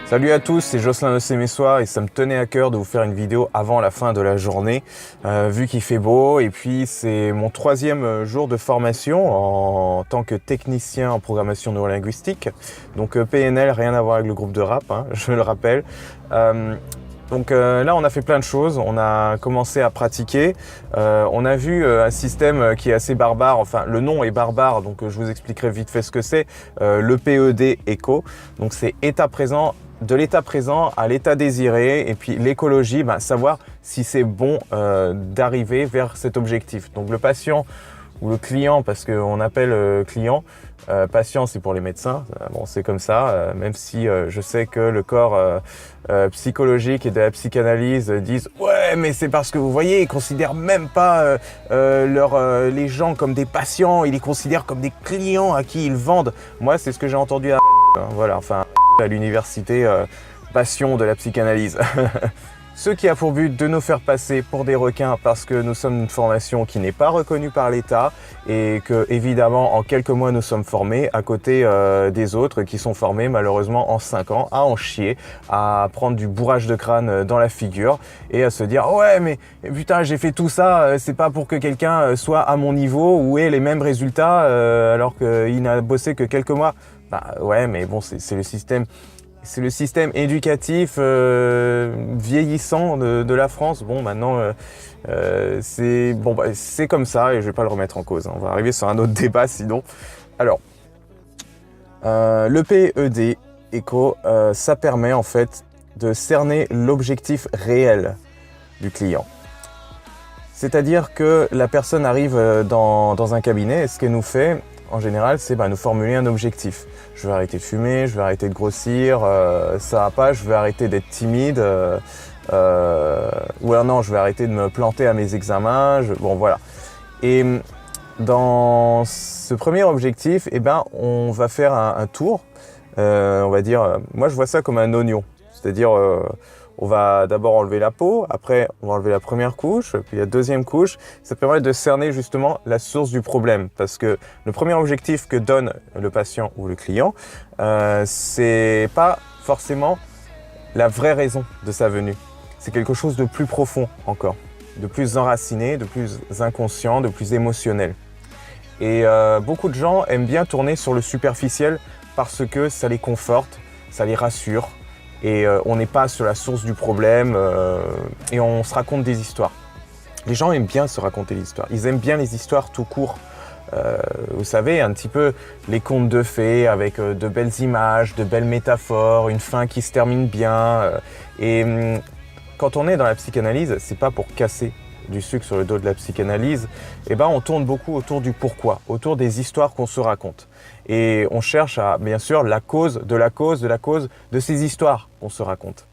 Salut à tous, c'est Jocelyn de Sémessois et ça me tenait à cœur de vous faire une vidéo avant la fin de la journée, vu qu'il fait beau. Et puis c'est mon troisième jour de formation en tant que technicien en programmation neurolinguistique. Donc PNL, rien à voir avec le groupe de rap, hein, je le rappelle. Donc là, on a fait plein de choses, on a commencé à pratiquer, on a vu un système qui est assez barbare, enfin le nom est barbare, donc je vous expliquerai vite fait ce que c'est, l'EPED ECO, donc c'est état présent, de l'état présent à l'état désiré, et puis l'écologie, savoir si c'est bon d'arriver vers cet objectif. Donc le patient ou le client, parce qu'on appelle client, patient c'est pour les médecins, bon c'est comme ça, même si je sais que le corps psychologique et de la psychanalyse disent ouais mais c'est parce que vous voyez ils considèrent même pas les gens comme des patients, ils les considèrent comme des clients à qui ils vendent. Moi c'est ce que j'ai entendu à voilà, enfin à l'université passion de la psychanalyse. Ce qui a pour but de nous faire passer pour des requins parce que nous sommes une formation qui n'est pas reconnue par l'État et que, évidemment, en quelques mois, nous sommes formés à côté des autres qui sont formés, malheureusement, en 5 ans, à en chier, à prendre du bourrage de crâne dans la figure et à se dire « Ouais, mais putain, j'ai fait tout ça, c'est pas pour que quelqu'un soit à mon niveau ou ait les mêmes résultats alors qu'il n'a bossé que quelques mois. » Bah ouais, mais bon, c'est le système... C'est le système éducatif vieillissant de la France. Bon, maintenant, c'est comme ça et je vais pas le remettre en cause. On va arriver sur un autre débat sinon. Alors, le PED ECO, ça permet en fait de cerner l'objectif réel du client. C'est-à-dire que la personne arrive dans un cabinet et ce qu'elle nous fait, en général, c'est nous formuler un objectif. Je vais arrêter de fumer, je vais arrêter de grossir, ça va pas, je vais arrêter d'être timide, ou alors non, je vais arrêter de me planter à mes examens, bon voilà. Et dans ce premier objectif, on va faire un tour, on va dire, moi je vois ça comme un oignon, c'est-à-dire on va d'abord enlever la peau, après on va enlever la première couche, puis la deuxième couche. Ça permet de cerner justement la source du problème. Parce que le premier objectif que donne le patient ou le client, c'est pas forcément la vraie raison de sa venue. C'est quelque chose de plus profond encore, de plus enraciné, de plus inconscient, de plus émotionnel. Et beaucoup de gens aiment bien tourner sur le superficiel parce que ça les conforte, ça les rassure. Et on n'est pas sur la source du problème et on se raconte des histoires. Les gens aiment bien se raconter des histoires. Ils aiment bien les histoires tout court. Vous savez, un petit peu les contes de fées avec de belles images, de belles métaphores, une fin qui se termine bien. Quand on est dans la psychanalyse, c'est pas pour casser du sucre sur le dos de la psychanalyse, on tourne beaucoup autour du pourquoi, autour des histoires qu'on se raconte. Et on cherche à, bien sûr, la cause de ces histoires qu'on se raconte.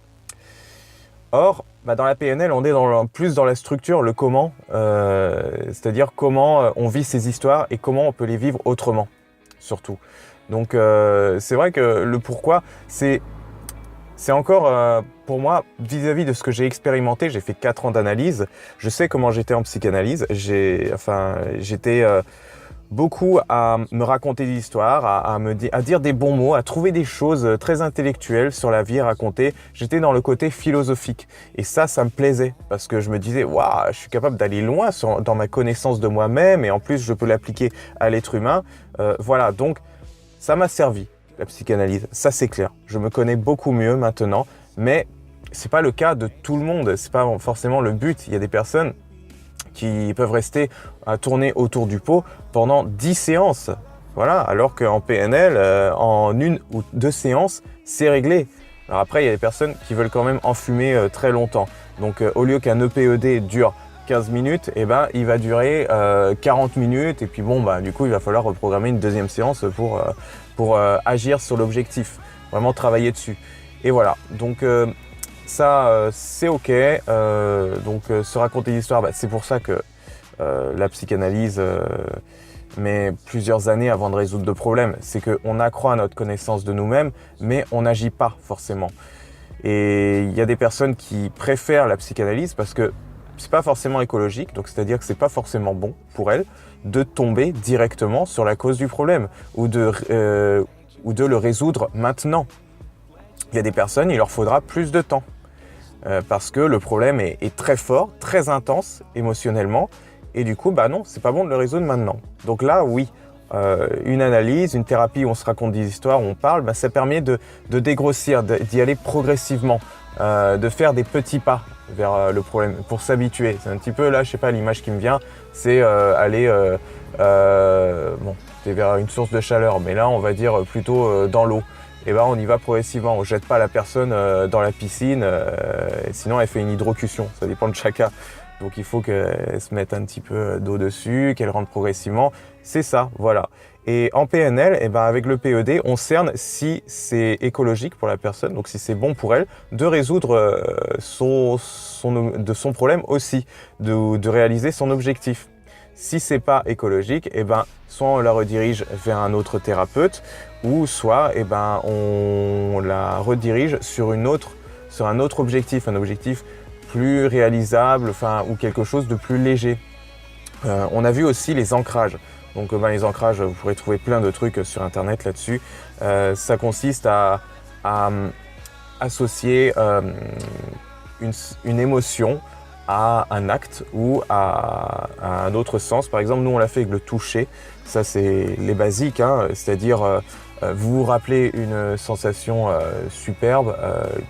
Or, dans la PNL, on est plus dans la structure, le comment, c'est-à-dire comment on vit ces histoires et comment on peut les vivre autrement, surtout. Donc, c'est vrai que le pourquoi, c'est encore, pour moi, vis-à-vis de ce que j'ai expérimenté, j'ai fait 4 ans d'analyse, je sais comment j'étais en psychanalyse, j'étais beaucoup à me raconter des histoires, à dire des bons mots, à trouver des choses très intellectuelles sur la vie à raconter. J'étais dans le côté philosophique et ça me plaisait parce que je me disais, waouh, je suis capable d'aller loin dans ma connaissance de moi-même et en plus, je peux l'appliquer à l'être humain. Voilà, donc ça m'a servi. La psychanalyse, ça c'est clair. Je me connais beaucoup mieux maintenant, mais c'est pas le cas de tout le monde. C'est pas forcément le but. Il y a des personnes qui peuvent rester à tourner autour du pot pendant 10 séances. Voilà, alors qu'en PNL, en 1 ou 2 séances, c'est réglé. Alors après, il y a des personnes qui veulent quand même enfumer très longtemps. Donc au lieu qu'un EPED dure 15 minutes, il va durer 40 minutes et puis du coup, il va falloir reprogrammer une deuxième séance pour agir sur l'objectif, vraiment travailler dessus. Et voilà, donc ça c'est ok, se raconter l'histoire, c'est pour ça que la psychanalyse met plusieurs années avant de résoudre de problèmes. C'est qu'on accroît à notre connaissance de nous-mêmes, mais on n'agit pas forcément. Et il y a des personnes qui préfèrent la psychanalyse parce que c'est pas forcément écologique, donc c'est-à-dire que c'est pas forcément bon pour elles de tomber directement sur la cause du problème ou de le résoudre maintenant. Il y a des personnes, il leur faudra plus de temps parce que le problème est très fort, très intense émotionnellement et du coup, bah non, c'est pas bon de le résoudre maintenant. Donc là, oui, une analyse, une thérapie où on se raconte des histoires, où on parle, bah, ça permet de dégrossir, d'y aller progressivement, de faire des petits pas vers le problème pour s'habituer. C'est un petit peu là, je sais pas, l'image qui me vient, c'est aller bon, c'est vers une source de chaleur, mais là on va dire plutôt dans l'eau. Et ben on y va progressivement, on jette pas la personne dans la piscine, sinon elle fait une hydrocution, ça dépend de chacun. Donc il faut qu'elle se mette un petit peu d'eau dessus, qu'elle rentre progressivement. C'est ça, voilà. Et en PNL, et ben avec le PED, on cerne si c'est écologique pour la personne, donc si c'est bon pour elle, de résoudre son problème aussi, de réaliser son objectif. Si c'est pas écologique, et ben soit on la redirige vers un autre thérapeute, ou soit et ben on la redirige sur un autre objectif, un objectif plus réalisable, enfin, ou quelque chose de plus léger. On a vu aussi les ancrages. Donc les ancrages, vous pourrez trouver plein de trucs sur internet là-dessus. Ça consiste à associer une émotion à un acte ou à un autre sens. Par exemple, nous on l'a fait avec le toucher. Ça c'est les basiques, hein, c'est-à-dire vous vous rappelez une sensation superbe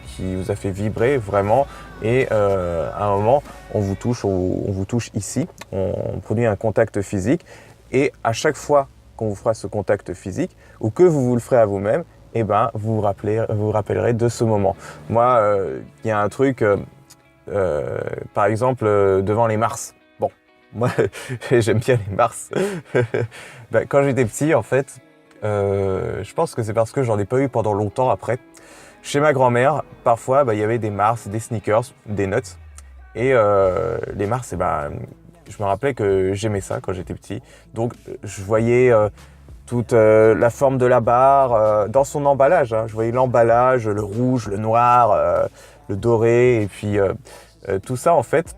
qui vous a fait vibrer vraiment et à un moment on vous touche ici, on produit un contact physique et à chaque fois qu'on vous fera ce contact physique ou que vous le ferez à vous-même, eh ben, vous vous rappellerez de ce moment. Moi, il y a un truc, par exemple, devant les Mars. Bon, moi j'aime bien les Mars. Ben, quand j'étais petit, en fait, je pense que c'est parce que j'en ai pas eu pendant longtemps après. Chez ma grand-mère, parfois, il y avait des Mars, des sneakers, des nuts. Et les Mars, je me rappelais que j'aimais ça quand j'étais petit. Donc, je voyais toute la forme de la barre dans son emballage. Hein. Je voyais l'emballage, le rouge, le noir, le doré. Et puis, tout ça, en fait,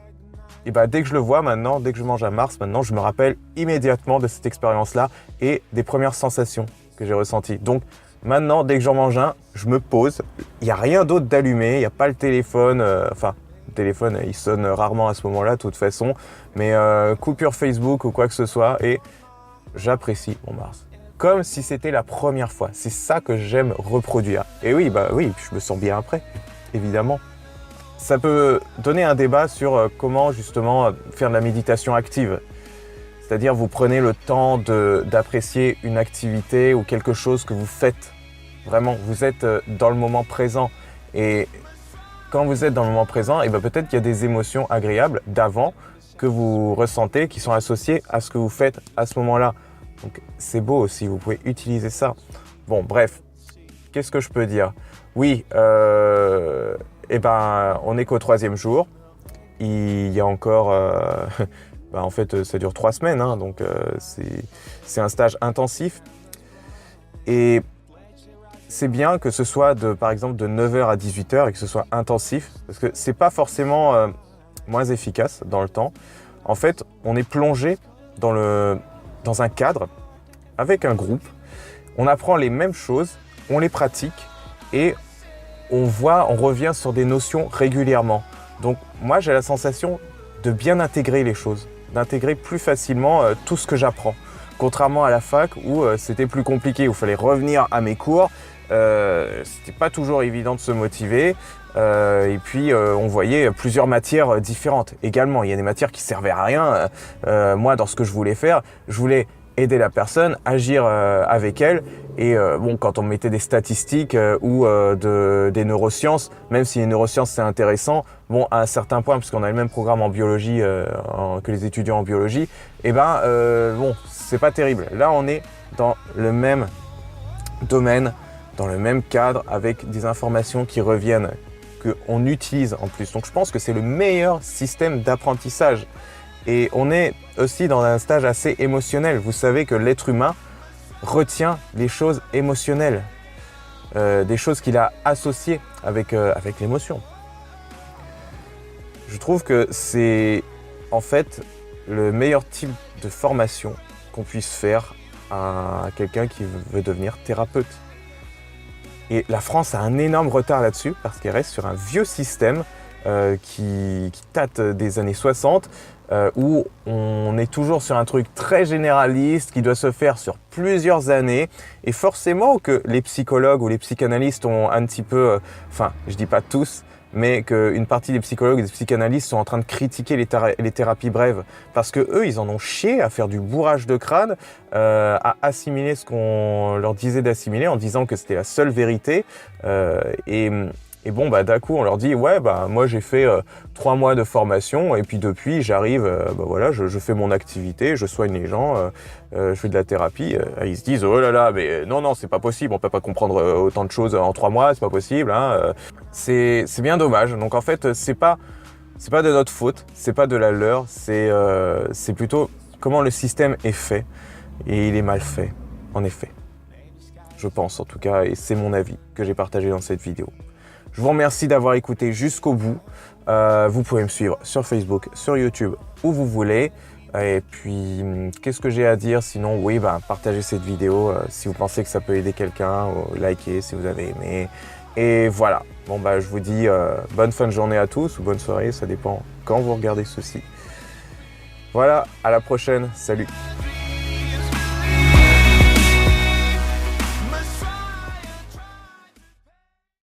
et dès que je le vois maintenant, dès que je mange un Mars, maintenant, je me rappelle immédiatement de cette expérience-là et des premières sensations que j'ai ressenties. Donc, maintenant, dès que j'en mange un, je me pose. Il n'y a rien d'autre d'allumé, il n'y a pas le téléphone. Le téléphone, il sonne rarement à ce moment-là, de toute façon. Mais coupure Facebook ou quoi que ce soit. Et j'apprécie mon Mars. Comme si c'était la première fois. C'est ça que j'aime reproduire. Et oui, je me sens bien après, évidemment. Ça peut donner un débat sur comment justement faire de la méditation active. C'est-à-dire vous prenez le temps d'apprécier une activité ou quelque chose que vous faites. Vraiment, vous êtes dans le moment présent. Et quand vous êtes dans le moment présent, peut-être qu'il y a des émotions agréables d'avant que vous ressentez qui sont associées à ce que vous faites à ce moment-là. Donc c'est beau aussi, vous pouvez utiliser ça. Bon, bref, qu'est-ce que je peux dire ? Oui, on est qu'au 3e jour. Il y a encore... en fait, ça dure 3 semaines, hein, donc c'est un stage intensif. Et c'est bien que ce soit par exemple de 9h à 18h et que ce soit intensif, parce que c'est pas forcément moins efficace dans le temps. En fait, on est plongé dans un cadre avec un groupe. On apprend les mêmes choses, on les pratique et on revient sur des notions régulièrement. Donc moi, j'ai la sensation de bien intégrer les choses, d'intégrer plus facilement tout ce que j'apprends. Contrairement à la fac où c'était plus compliqué, où il fallait revenir à mes cours, c'était pas toujours évident de se motiver. Et puis on voyait plusieurs matières différentes également. Il y a des matières qui servaient à rien. Moi, dans ce que je voulais faire, je voulais aider la personne, agir avec elle. Et quand on mettait des statistiques ou des neurosciences, même si les neurosciences c'est intéressant, à un certain point, puisqu'on a le même programme en biologie que les étudiants en biologie, c'est pas terrible. Là, on est dans le même domaine, dans le même cadre, avec des informations qui reviennent, qu'on utilise en plus. Donc je pense que c'est le meilleur système d'apprentissage. Et on est aussi dans un stage assez émotionnel. Vous savez que l'être humain retient les choses émotionnelles, des choses qu'il a associées avec l'émotion. Je trouve que c'est en fait le meilleur type de formation qu'on puisse faire à quelqu'un qui veut devenir thérapeute. Et la France a un énorme retard là-dessus parce qu'elle reste sur un vieux système qui date des années 60 où on est toujours sur un truc très généraliste qui doit se faire sur plusieurs années et forcément que les psychologues ou les psychanalystes ont un petit peu, enfin je dis pas tous, mais qu'une partie des psychologues et des psychanalystes sont en train de critiquer les thérapies brèves parce que eux ils en ont chié à faire du bourrage de crâne, à assimiler ce qu'on leur disait d'assimiler en disant que c'était la seule vérité et bon, bah, d'un coup, on leur dit, ouais, bah, moi, j'ai fait 3 mois de formation et puis depuis, j'arrive, bah, voilà, je fais mon activité, je soigne les gens, je fais de la thérapie. Ils se disent, oh là là, mais non, c'est pas possible, on peut pas comprendre autant de choses en 3 mois, c'est pas possible. Hein. C'est bien dommage. Donc, en fait, c'est pas de notre faute, c'est pas de la leur, c'est plutôt comment le système est fait. Et il est mal fait, en effet. Je pense, en tout cas, et c'est mon avis que j'ai partagé dans cette vidéo. Je vous remercie d'avoir écouté jusqu'au bout. Vous pouvez me suivre sur Facebook, sur YouTube, où vous voulez. Et puis, qu'est-ce que j'ai à dire? Sinon, oui, partagez cette vidéo si vous pensez que ça peut aider quelqu'un, ou likez si vous avez aimé. Et voilà. Bon, je vous dis bonne fin de journée à tous, ou bonne soirée, ça dépend quand vous regardez ceci. Voilà, à la prochaine. Salut!